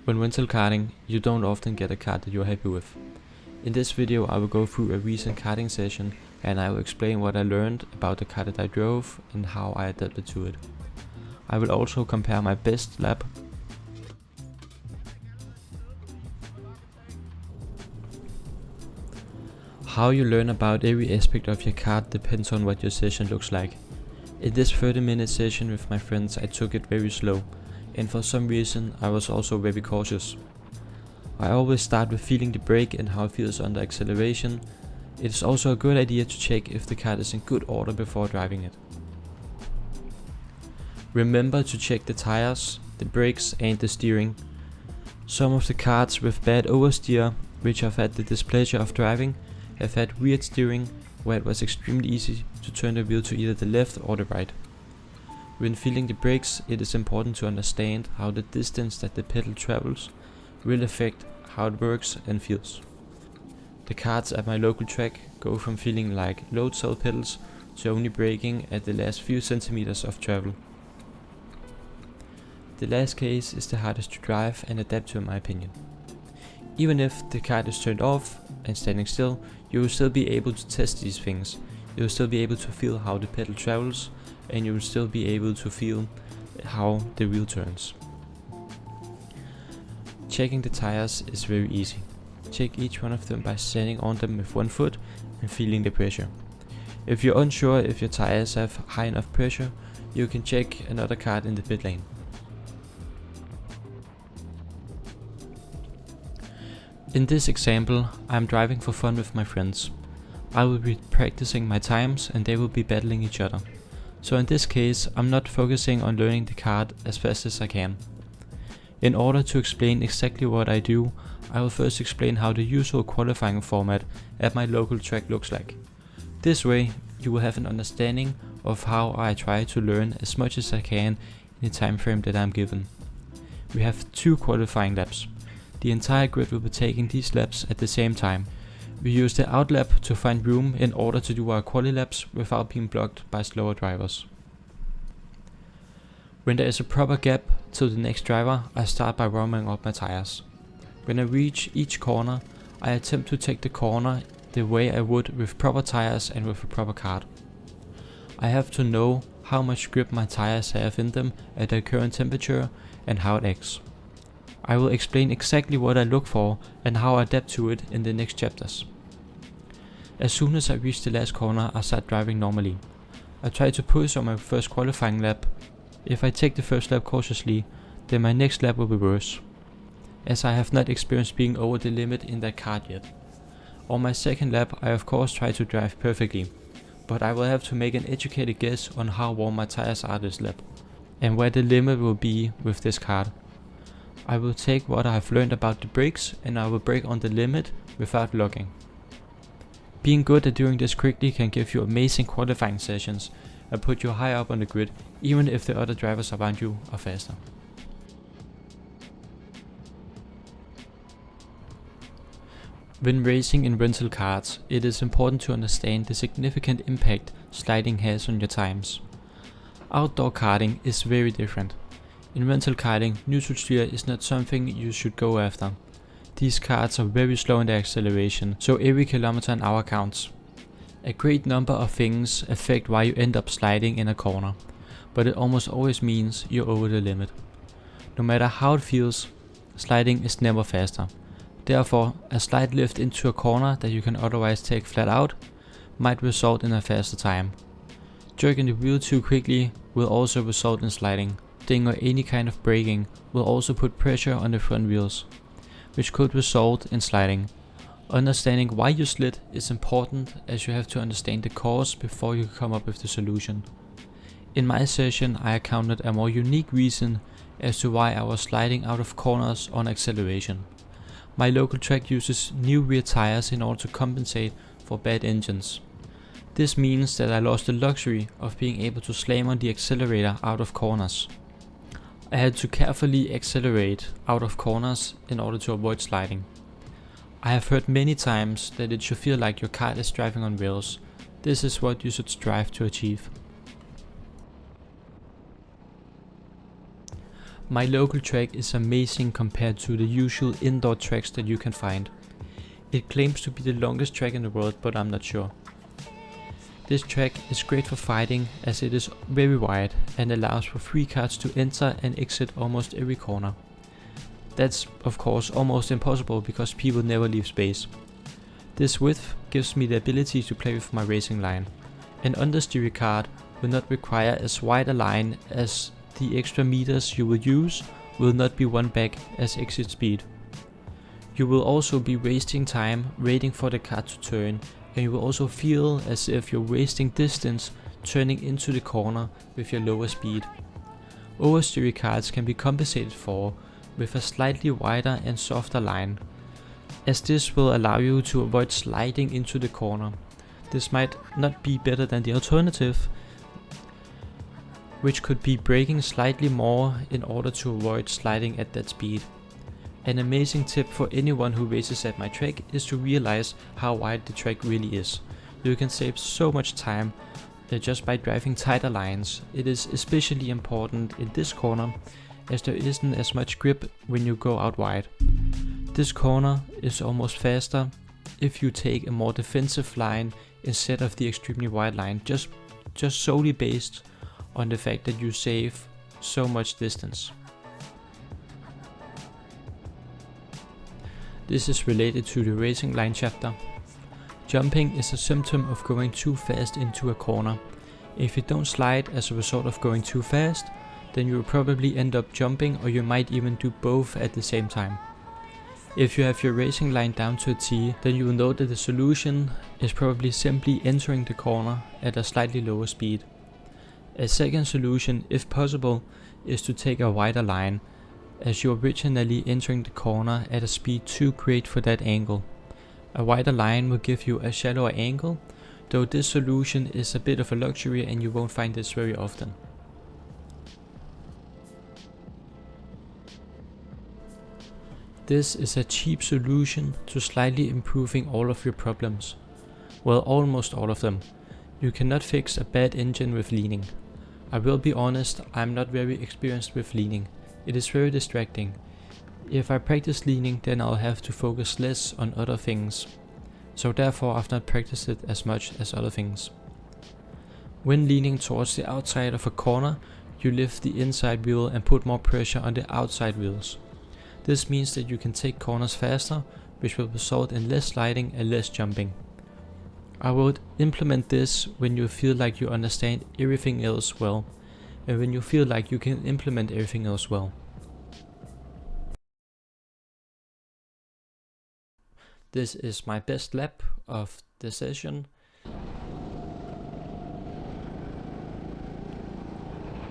When rental karting, you don't often get a kart that you're happy with. In this video I will go through a recent karting session and I will explain what I learned about the kart that I drove and how I adapted to it. I will also compare my best lap. How you learn about every aspect of your kart depends on what your session looks like. In this 30-minute session with my friends I took it very slow, and for some reason I was also very cautious. I always start with feeling the brake and how it feels under acceleration. It is also a good idea to check if the kart is in good order before driving it. Remember to check the tires, the brakes and the steering. Some of the karts with bad oversteer, which I've had the displeasure of driving, have had weird steering where it was extremely easy to turn the wheel to either the left or the right. When feeling the brakes, it is important to understand how the distance that the pedal travels will affect how it works and feels. The karts at my local track go from feeling like load cell pedals to only braking at the last few centimeters of travel. The last case is the hardest to drive and adapt to in my opinion. Even if the kart is turned off and standing still, you will still be able to test these things. You will still be able to feel how the pedal travels and you will still be able to feel how the wheel turns. Checking the tires is very easy. Check each one of them by standing on them with one foot and feeling the pressure. If you're unsure if your tires have high enough pressure, you can check another kart in the pit lane. In this example, I am driving for fun with my friends. I will be practicing my times and they will be battling each other. So in this case, I'm not focusing on learning the kart as fast as I can. In order to explain exactly what I do, I will first explain how the usual qualifying format at my local track looks like. This way, you will have an understanding of how I try to learn as much as I can in the time frame that I'm given. We have 2 qualifying laps. The entire grid will be taking these laps at the same time. We use the outlap to find room in order to do our quali laps without being blocked by slower drivers. When there is a proper gap to the next driver, I start by warming up my tires. When I reach each corner, I attempt to take the corner the way I would with proper tires and with a proper kart. I have to know how much grip my tires have in them at their current temperature and how it acts. I will explain exactly what I look for and how I adapt to it in the next chapters. As soon as I reach the last corner, I start driving normally. I try to push on my first qualifying lap. If I take the first lap cautiously, then my next lap will be worse, as I have not experienced being over the limit in that kart yet. On my second lap, I of course try to drive perfectly, but I will have to make an educated guess on how warm my tires are this lap, and where the limit will be with this kart. I will take what I have learned about the brakes and I will brake on the limit without locking. Being good at doing this quickly can give you amazing qualifying sessions and put you high up on the grid, even if the other drivers around you are faster. When racing in rental karts, it is important to understand the significant impact sliding has on your times. Outdoor karting is very different. In rental karting, neutral steer is not something you should go after. These karts are very slow in their acceleration, so every kilometer an hour counts. A great number of things affect why you end up sliding in a corner, but it almost always means you're over the limit. No matter how it feels, sliding is never faster. Therefore, a slight lift into a corner that you can otherwise take flat out might result in a faster time. Jerking the wheel too quickly will also result in sliding. Or any kind of braking will also put pressure on the front wheels, which could result in sliding. Understanding why you slid is important, as you have to understand the cause before you come up with the solution. In my session I encountered a more unique reason as to why I was sliding out of corners on acceleration. My local track uses new rear tires in order to compensate for bad engines. This means that I lost the luxury of being able to slam on the accelerator out of corners. I had to carefully accelerate out of corners in order to avoid sliding. I have heard many times that it should feel like your kart is driving on rails. This is what you should strive to achieve. My local track is amazing compared to the usual indoor tracks that you can find. It claims to be the longest track in the world, but I'm not sure. This track is great for fighting as it is very wide and allows for 3 karts to enter and exit almost every corner. That's of course almost impossible because people never leave space. This width gives me the ability to play with my racing line. An understeer kart will not require as wide a line as the extra meters you will use will not be won back as exit speed. You will also be wasting time waiting for the kart to turn, and you will also feel as if you're wasting distance turning into the corner with your lower speed. Oversteer karts can be compensated for with a slightly wider and softer line, as this will allow you to avoid sliding into the corner. This might not be better than the alternative, which could be braking slightly more in order to avoid sliding at that speed. An amazing tip for anyone who races at my track is to realize how wide the track really is. You can save so much time just by driving tighter lines. It is especially important in this corner as there isn't as much grip when you go out wide. This corner is almost faster if you take a more defensive line instead of the extremely wide line, just solely based on the fact that you save so much distance. This is related to the racing line chapter. Jumping is a symptom of going too fast into a corner. If you don't slide as a result of going too fast, then you will probably end up jumping, or you might even do both at the same time. If you have your racing line down to a T, then you will know that the solution is probably simply entering the corner at a slightly lower speed. A second solution, if possible, is to take a wider line, as you're originally entering the corner at a speed too great for that angle. A wider line will give you a shallower angle, though this solution is a bit of a luxury and you won't find this very often. This is a cheap solution to slightly improving all of your problems. Well, almost all of them. You cannot fix a bad engine with leaning. I will be honest, I'm not very experienced with leaning. It is very distracting. If I practice leaning, then I'll have to focus less on other things. So therefore I've not practiced it as much as other things. When leaning towards the outside of a corner, you lift the inside wheel and put more pressure on the outside wheels. This means that you can take corners faster, which will result in less sliding and less jumping. I would implement this when you feel like you understand everything else well, and when you feel like you can implement everything else well. This is my best lap of the session.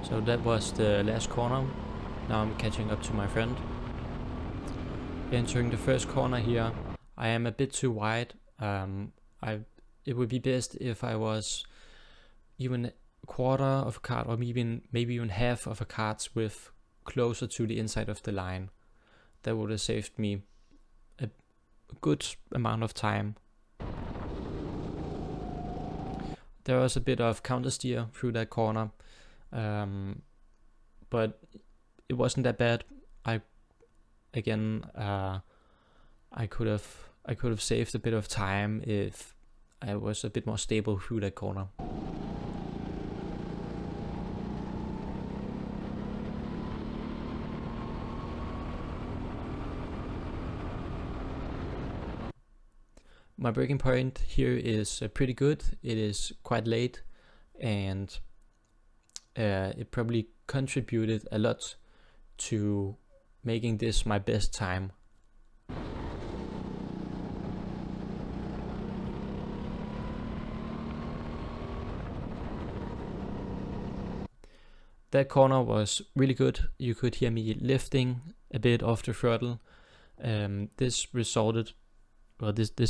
So that was the last corner. Now I'm catching up to my friend. Entering the first corner here, I am a bit too wide. It would be best if I was even a quarter of a kart, or maybe even half of a kart's width closer to the inside of the line. That would have saved me a good amount of time. There was a bit of counter steer through that corner, but it wasn't that bad. I could have saved a bit of time if I was a bit more stable through that corner. My braking point here is pretty good. It is quite late, and it probably contributed a lot to making this my best time. That corner was really good. You could hear me lifting a bit off the throttle. This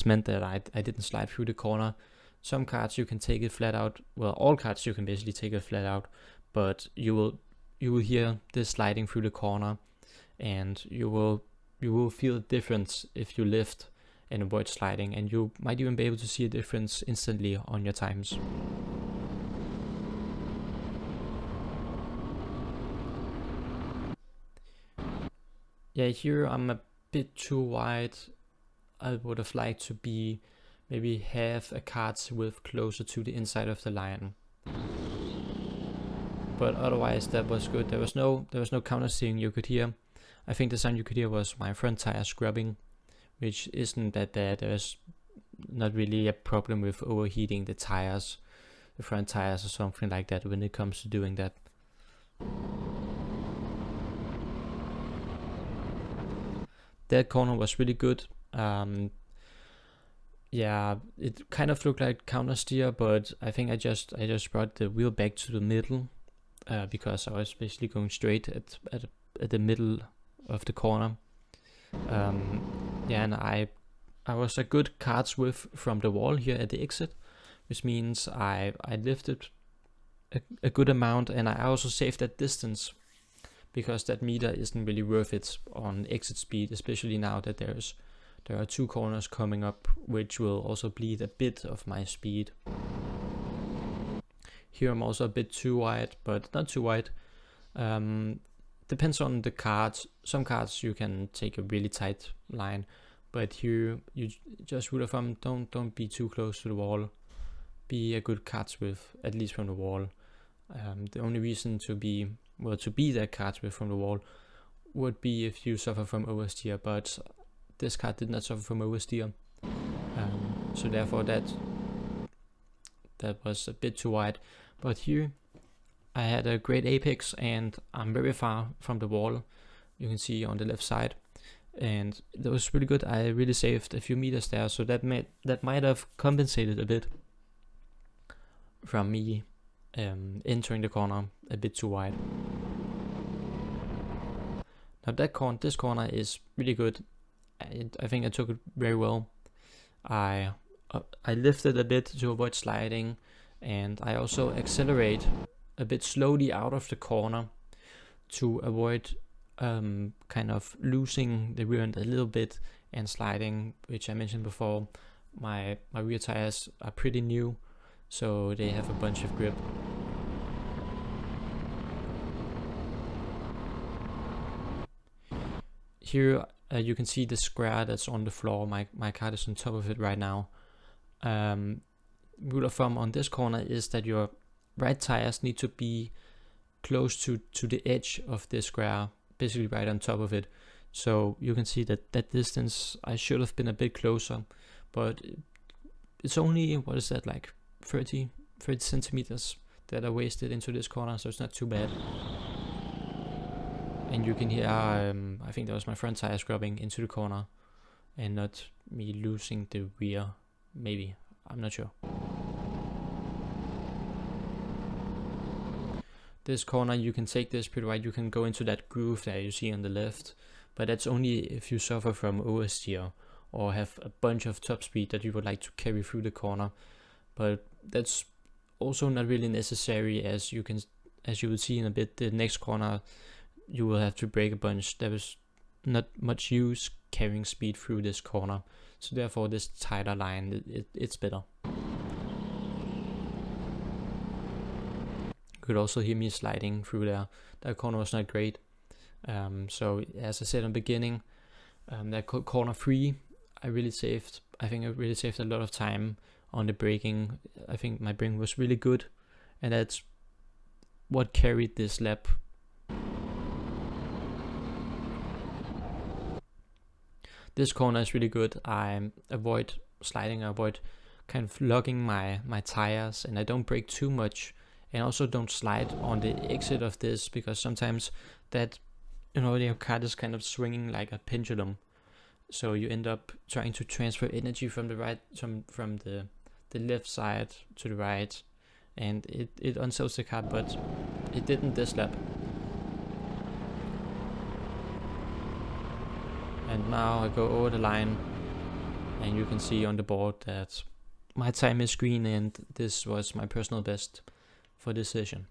meant that I didn't slide through the corner. Some karts you can take it flat out. Well, all karts you can basically take it flat out, but you will hear this sliding through the corner, and you will feel a difference if you lift and avoid sliding, and you might even be able to see a difference instantly on your times. Yeah, here I'm a bit too wide. I would have liked to be maybe half a kart's width closer to the inside of the line. But otherwise that was good. There was no counter steering you could hear. I think the sound you could hear was my front tire scrubbing, which isn't that bad. There's not really a problem with overheating the tires, the front tires or something like that when it comes to doing that. That corner was really good. Yeah, it kind of looked like counter steer, but I think I just brought the wheel back to the middle because I was basically going straight at the middle of the corner. Yeah, and I was a good kart's width from the wall here at the exit, which means I lifted a good amount, and I also saved that distance because that meter isn't really worth it on exit speed, especially now that there are 2 corners coming up, which will also bleed a bit of my speed. Here I'm also a bit too wide, but not too wide. Depends on the kart. Some karts you can take a really tight line, but here you just rule of thumb, don't be too close to the wall. Be a good kart's width, at least from the wall. The only reason to be that kart's width from the wall would be if you suffer from oversteer, but this kart did not suffer from oversteer, so therefore that was a bit too wide. But here I had a great apex and I'm very far from the wall, you can see on the left side, and that was really good. I really saved a few meters there, so that might have compensated a bit from me entering the corner a bit too wide. Now this corner is really good. I think I took it very well. I lifted a bit to avoid sliding, and I also accelerate a bit slowly out of the corner to avoid kind of losing the rear end a little bit and sliding, which I mentioned before. My rear tires are pretty new, so they have a bunch of grip. Here you can see the square that's on the floor. My kart is on top of it right now. Rule of thumb on this corner is that your right tires need to be close to the edge of this square, basically right on top of it. So you can see that distance, I should have been a bit closer, but it's only, what is that, like 30 centimeters that I wasted into this corner, so it's not too bad. And you can hear, I think that was my front tire scrubbing into the corner and not me losing the rear, maybe, I'm not sure. This corner, you can take this pretty wide, you can go into that groove there you see on the left, but that's only if you suffer from oversteer or have a bunch of top speed that you would like to carry through the corner. But that's also not really necessary, as you will see in a bit. The next corner you will have to brake a bunch. There is not much use carrying speed through this corner, so therefore this tighter line, it's better. You could also hear me sliding through there. That corner was not great. So as I said in the beginning, that corner 3, I think I really saved a lot of time on the braking. I think my braking was really good, and that's what carried this lap. This corner is really good. I avoid sliding, I avoid kind of logging my tires, and I don't brake too much, and also don't slide on the exit of this, because sometimes that, your kart is kind of swinging like a pendulum, so you end up trying to transfer energy from the right, from the left side to the right, and it unsettles the kart, but it didn't this lap. And now I go over the line, and you can see on the board that my time is green, and this was my personal best for this session.